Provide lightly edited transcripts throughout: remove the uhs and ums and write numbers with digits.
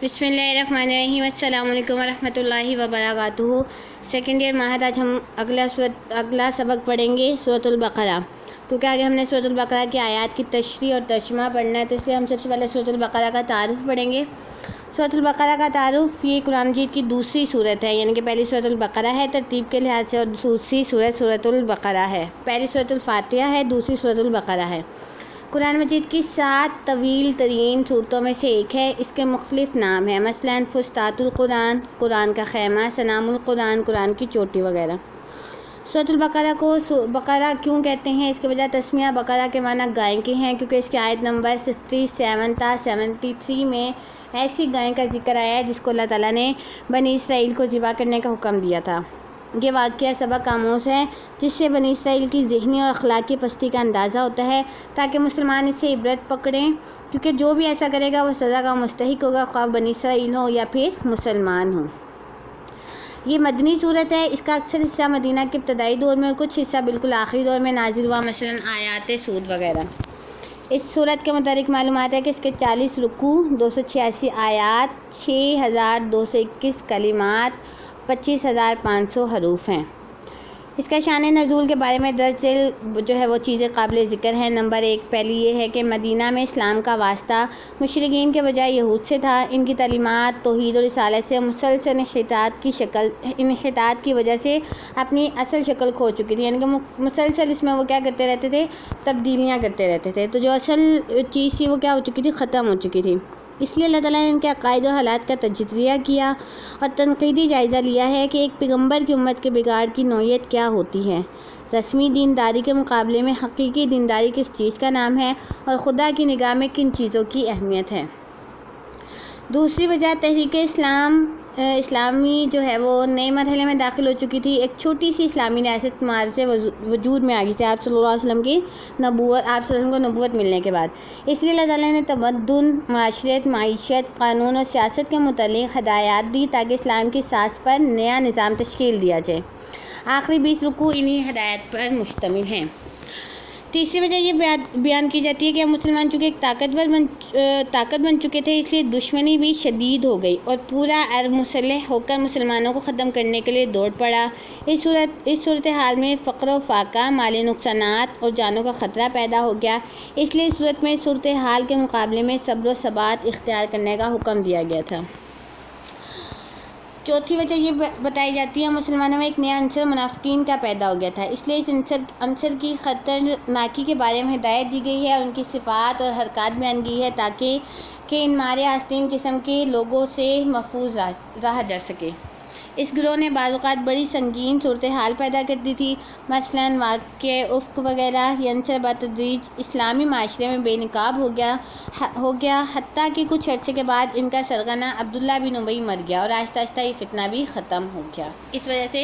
बिस्मिल्लाहिर्रहमानिर्रहीम अस्सलामु अलैकुम वरहमतुल्लाहि वबरकातुहू। सेकेंड ईयर माहद आज हम अगला सबक पढ़ेंगे सूरतुल बकरा, क्योंकि आगे हमने सूरतुल बकरा की आयत की तशरीह और तर्जुमा पढ़ना है, तो इसलिए हम सबसे पहले सूरतुल बकरा का तारुफ पढ़ेंगे। सूरतुल बकरा का तारुफ ये कुरान मजीद की दूसरी सूरत है, यानी कि पहली सूरतुल बकरा है तरतीब के लिहाज से, और दूसरी सूरत सूरतुल बकरा है। पहली सूरतुल फातिहा है, दूसरी सूरतुल बकरा है। कुरान मजीद की 7 तवील तरीन सूरतों में से एक है। इसके मुख्तलिफ नाम हैं, मसलन फुस्तातुल कुरान, कुरान का खैमा, सनामुल कुरान, कुरान की चोटी वगैरह। सूरतुल बकरा को बकरा क्यों कहते हैं? इसके वजह तस्मिया बकरा के माना गाय के हैं, क्योंकि इसकी आयत नंबर 67 था। 73 में ऐसी गाय का जिक्र आया है जिसको अल्लाह ताला ने बनी इसराइल को ज़िबा करने का हुक्म दिया था। ये वाक़या सबक आमोज़ है, जिससे बनी इसराइल की ज़हनी और अखलाकी पस्ती का अंदाज़ा होता है, ताकि मुसलमान इससे इबरत पकड़ें, क्योंकि जो भी ऐसा करेगा वह सज़ा का मुस्तहिक होगा, ख्वाह बनी इसराइल हो या फिर मुसलमान हो। ये मदनी सूरत है। इसका अक्सर हिस्सा मदीना के इब्तदाई दौर में, कुछ हिस्सा बिल्कुल आखिरी दौर में नाजिल हुआ, मसलन आयात सूद वगैरह। इस सूरत के मुताबिक मालूमात है कि इसके 40 रुकू, 286 आयात, 6221 कलिमात, 25,500 हरूफ हैं। इसका शान नज़ूल के बारे में दरअसल जो है वो चीज़ें काबिल ज़िक्र हैं। नंबर 1 पहली ये है कि मदीना में इस्लाम का वास्ता मुशरिकीन के बजाय यहूद से था। इनकी तालीमात तौहीद और रिसालत से मुसलसल इन्हितात की वजह से अपनी असल शक्ल खो चुकी थी, यानी कि मुसलसल इसमें वो क्या करते रहते थे, तब्दीलियाँ करते रहते थे। तो जो असल चीज़ थी वो क्या हो चुकी थी, ख़त्म हो चुकी थी। इसलिए अल्लाह ताला ने इनके अकायद और हालात का तजज़िया किया और तनक़ीदी जायज़ा लिया है कि एक पैगम्बर की उम्मत के बिगाड़ की नौइयत क्या होती है। रस्मी दीनदारी के मुकाबले में हकीकी दीनदारी किस चीज़ का नाम है और खुदा की निगाह में किन चीज़ों की अहमियत है। दूसरी वजह तहरीक इस्लामी जो है वो नए मरहले में दाखिल हो चुकी थी। एक छोटी सी इस्लामी रियासत मार से वजूद में आ गई थी आप सल्लल्लाहु अलैहि वसल्लम की नबूवत, आप सल्लल्लाहु अलैहि वसल्लम को नबूवत मिलने के बाद। इसलिए अल्लाह ताला ने तमद्दुन, माशरत, माईशत, कानून और सियासत के मुतल्लिक़ हदायत दी, ताकि इस्लाम की सास पर नया निज़ाम तश्कील दिया जाए। आखिरी 20 रुकू इन्हीं हदायत पर मुश्तमिल हैं। तीसरी वजह ये बयान की जाती है कि मुसलमान चूँकि एक ताकत बन चुके थे, इसलिए दुश्मनी भी शदीद हो गई और पूरा अरब मुसल्लह होकर मुसलमानों को ख़त्म करने के लिए दौड़ पड़ा। इस सूरत हाल में फ़क़्र व फ़ाक़ा, माली नुकसानात और जानों का ख़तरा पैदा हो गया। इसलिए इस सूरत में सूरत हाल के मुकाबले में सब्र व सबात इख्तियार करने का हुक्म दिया गया था। चौथी वजह ये बताई जाती है, मुसलमानों में एक नया अंसर मुनाफिकीन का पैदा हो गया था, इसलिए इस अंसर की ख़तरनाकी के बारे में हिदायत दी गई है, उनकी सिफ़ात और हरकत बयान की है, ताकि इन मारे आस्तीन किस्म के लोगों से महफूज रहा जा सके। इस गिरोह ने बाज़-औक़ात बड़ी संगीन सूरत हाल पैदा कर दी थी, मसलन वाक़े उफ़्क़ वगैरह। ये अंसर बतदरीज इस्लामी माशरे में बेनकाब हो गया, हत्ता कि कुछ अर्से के बाद इनका सरगना अब्दुल्ला बिन उबई मर गया और आहिस्ता आहिस्ता ये फितना भी ख़त्म हो गया। इस वजह से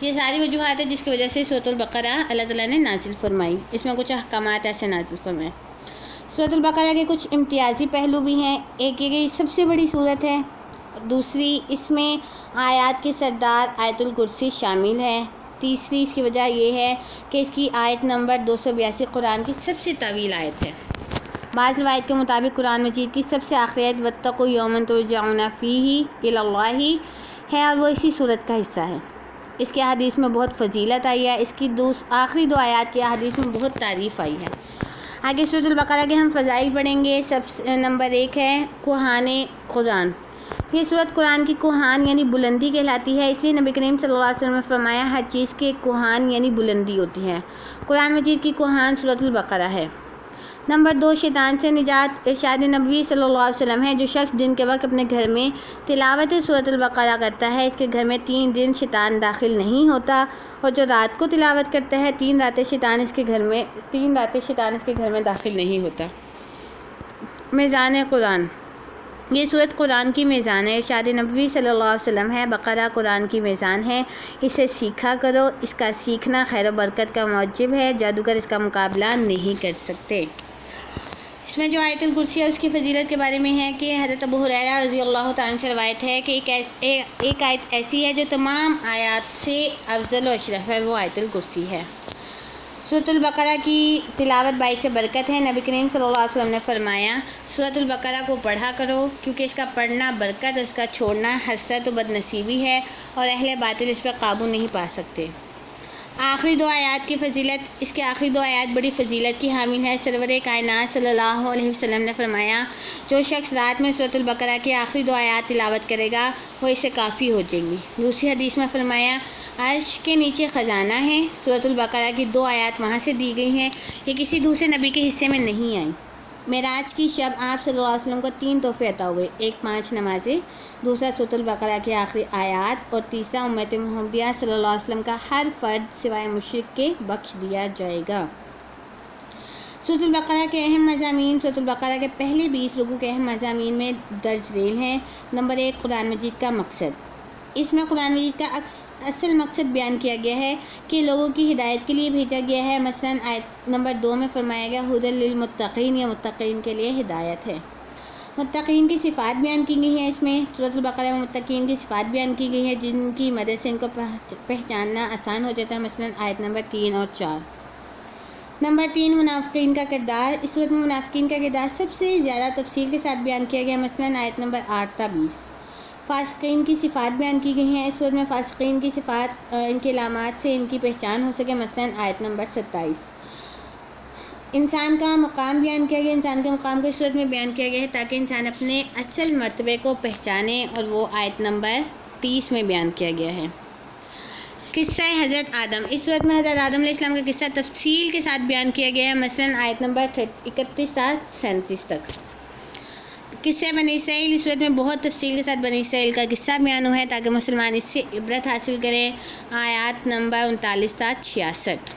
ये सारी वजूहात है जिसकी वजह से सूरतुल बकरा अल्लाह ताला ने नाजिल फरमाई। इसमें कुछ अहकामात ऐसे नाजिल फरमाए। सूरतुल बकरा के कुछ इम्तियाज़ी पहलू भी हैं। एक ये सबसे बड़ी सूरत है, दूसरी इसमें आयत की सरदार आयतुल कुर्सी शामिल है। तीसरी इसकी वजह यह है कि इसकी आयत नंबर 282 कुरान की सबसे तवील आयत है। बाज़ रवायत के मुताबिक कुरान मजीद की सबसे आखिरी आयत वत्तक़ू यौमन तुरजऊना फ़ीही इलल्लाहि है और वो इसी सूरत का हिस्सा है। इसके हदीस में बहुत फजीलत आई है। इसकी आखिरी 2 आयत की हदीस में बहुत तारीफ़ आई है। आगे सूरतुल बकरा के हम फ़ज़ाइल पढ़ेंगे। नंबर 1 है कुहाने कुरान। ये सूरत कुरान की कुहान यानी बुलंदी कहलाती है, इसलिए नबी करीम सल्लल्लाहु अलैहि वसल्लम ने फरमाया हर चीज़ की कुहान यानी बुलंदी होती है। कुरान मजीद की कुहान सूरतुल बकरा है। नंबर 2 शैतान से निजात। इरशाद नबी सल्लल्लाहु अलैहि वसल्लम है, जो शख्स दिन के वक्त अपने घर में तिलावत सूरतुल बकरा करता है, इसके घर में 3 दिन शैतान दाखिल नहीं होता, और जो रात को तिलावत करता है 3 रातें शैतान इसके घर में दाखिल नहीं होता। मीज़ान कुरान। ये सूरत कुरान की मीज़ान है। इरशाद नबी सल्लल्लाहु अलैहि वसल्लम है, बकरा कुरान की मीज़ान है, इसे सीखा करो, इसका सीखना खैर बरकत का मौजिब है, जादूगर इसका मुकाबला नहीं कर सकते। इसमें जो आयतुल कुर्सी है उसकी फजीलत के बारे में है कि हज़रत अबू हुरैरा रज़ियल्लाहु ताला अन्हु से रवायत है कि एक आयत ऐसी है जो तमाम आयत से अफजल व अशरफ है, वो आयतुल कुर्सी है। सूरतुल बकरा की तिलावत बाइस बरकत है। नबी करीम सल्लल्लाहु अलैहि वसल्लम ने फरमाया, सूरतुल बकरा को पढ़ा करो क्योंकि इसका पढ़ना बरकत और इसका छोड़ना हसरत व बदनसीबी है और अहले बातिल इस पर काबू नहीं पा सकते। आखिरी दो आयात की फ़जीलत, इसके आखिरी दो आयात बड़ी फ़जीलत की हामिल है। सरवर कायनात सल्लल्लाहु अलैहि वसल्लम ने फरमाया, जो शख्स रात में सूरतुल बकरा की आखिरी दो आयात तिलावत करेगा वो इससे काफ़ी हो जाएंगी। दूसरी हदीस में फरमाया, अर्श के नीचे ख़जाना है। सूरतुल बकरा की दो आयात वहाँ से दी गई हैं, ये किसी दूसरे नबी के हिस्से में नहीं आई। मेराज की शब आप सल्लल्लाहु अलैहि वसल्लम को 3 तोहफ़े अता हुए, एक 5 नमाज़ें, दूसरा सूरतुल बकरा की आखिरी आयात और तीसरा उम्मत मुहम्मदिया सल्लल्लाहु अलैहि वसल्लम का हर फ़र्द सिवाय मुशरिक के बख्श दिया जाएगा। सूरतुल बकरा के अहम मज़ामीन, सूरतुल बकरा के पहले 20 रुकू के अहम मज़ामीन में दर्ज झेल हैं। नंबर 1, कुरान मजीद का मकसद। इसमें कुरान मजीद का असल मकसद बयान किया गया है कि लोगों की हिदायत के लिए भेजा गया है। मसलन आयत नंबर 2 में फरमाया गया, हुदल लिल मुत्तकीन, या मुत्तकीन के लिए हिदायत है। मुत्तकीन की सिफ़ात बयान की गई हैं। इसमें सूरतुल बकरा में मुत्तकीन की सिफ़ात बयान की गई है जिनकी मदद से इनको पहचानना आसान हो जाता है। मसलन आयत नंबर 3 और 4। नंबर 3, मुनाफ़िकीन का किरदार। इस सूरत में मुनाफ़िकीन का किरदार सबसे ज़्यादा तफसील के साथ बयान किया गया। मसलन आयत नंबर 8 था 20। फ़ासिक़ीन की सिफ़ात बयान की गई हैं। इस सूरत में फ़ासिक़ीन की सिफ़ात, इनके अलामात से इनकी पहचान हो सके। मसलन आयत नंबर 27। इंसान का मकाम बयान किया गया। इंसान के मकाम को इस सूरत में बयान किया गया है ताकि इंसान अपने असल मर्तबे को पहचाने, और वो आयत नंबर 30 में बयान किया गया है। किस्सा हज़रत आदम। इस सूरत में हज़रत आदम अलैहिस्सलाम का किस्सा तफसील के साथ बयान किया गया है। मसलन आयत नंबर 31 से 37 तक। किस्सा बनी इसराइल। इस सूरत में बहुत तफसील के साथ बनी इसराइल का किस्सा बयान हुआ है ताकि मुसलमान इससे इबरत हासिल करें। आयत नंबर 39 से 66।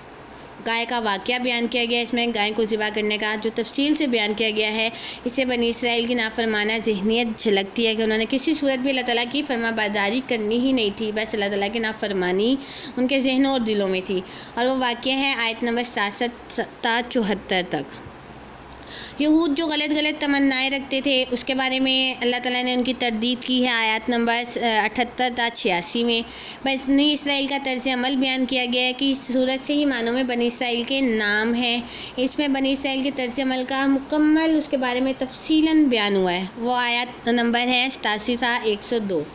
गाय का वाक़या बयान किया गया। इसमें गाय को ज़िबा करने का जो तफसील से बयान किया गया है, इससे बनी इसराइल की नाफरमाना ज़हनियत झलकती है कि उन्होंने किसी सूरत भी अल्लाह ताला की फरमाबरदारी करनी ही नहीं थी, बस अल्लाह ताला की नाफरमानी उनके जहनों और दिलों में थी। और वो वाक़या है आयत नंबर 67 से 74 तक। यहूद जो गलत तमन्नाएँ रखते थे उसके बारे में अल्लाह ताला ने उनकी तरदीद की है। आयत नंबर 78 से 86 में बनी इसराइल का तर्ज अमल बयान किया गया है कि इस सूरत से ही मानों में बनी इसराइल के नाम हैं। इसमें बनी इसराइल के तर्ज अमल का मुकम्मल उसके बारे में तफसीलन बयान हुआ है। वो आयत नंबर है 87 से 102।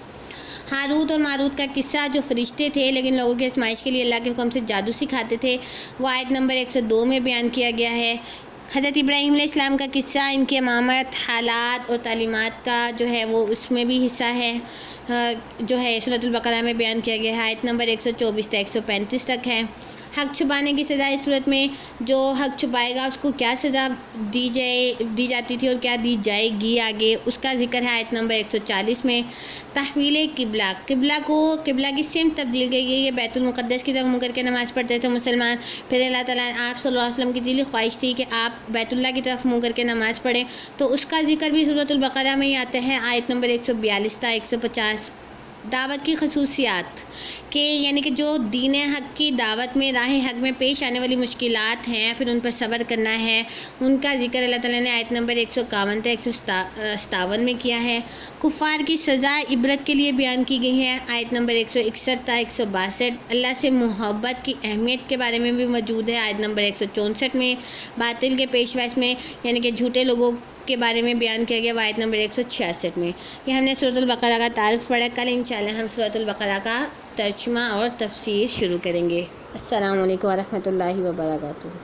हारूत और मारूत का किस्सा, जो फरिश्ते थे लेकिन लोगों की आजमाइश के लिए अल्लाह के हुक्म से जादू सिखाते थे, वो आयत नंबर 102 में बयान किया गया है। हज़रत इब्राहीम अलैहिस्सलाम का किस्सा, इनके अमामत, हालात और तालीमात का जो है वो उसमें भी हिस्सा है, जो है सूरतुल बकरा में बयान किया गया है। आयत नंबर 124 से 135 तक है। हक़ छुपाने की सज़ा। इस सूरत में जो हक़ छुपाएगा उसको क्या सज़ा दी जाती थी और क्या दी जाएगी आगे, उसका जिक्र है आयत नंबर 140 में। तहवील किबला। किबला की सिमत तब्दील की गई है। बैतुल मुक़द्दस की तरफ मुँह करके नमाज़ पढ़ते थे मुसलमान, फिर अल्लाह ताला आप सल्लल्लाहु अलैहि वसल्लम की दिली ख्वाहिश थी कि आप बैतुल्लाह की तरफ मुँह करके नमाज़ पढ़ें, तो उसका जिक्र भी सूरतुल बकरा में ही आता है। आयत नंबर 142 से 150। दावत की खसूसियात के, यानी कि जो दीन हक़ की दावत में, राह हक़ में पेश आने वाली मुश्किलात हैं, फिर उन पर सब्र करना है, उनका जिक्र अल्लाह ताला ने आयत नंबर 151 से 157 में किया है। कुफ़ार की सज़ा इबरत के लिए बयान की गई है। आयत नंबर 161 से 162। अल्लाह से मोहब्बत की अहमियत के बारे में भी मौजूद है आयत नंबर 164 में। बातिल के पेशवास में, यानी कि झूठे लोगों के बारे में बयान किया गया आयत नंबर 166 में। ये हमने सूरतुल बकरा का तारुफ़ पढ़ा। कल इंशाअल्लाह हम सूरतुल बकरा का तर्जुमा और तफसीर शुरू करेंगे। अस्सलामु अलैकुम व रहमतुल्लाहि व बरकातुहू।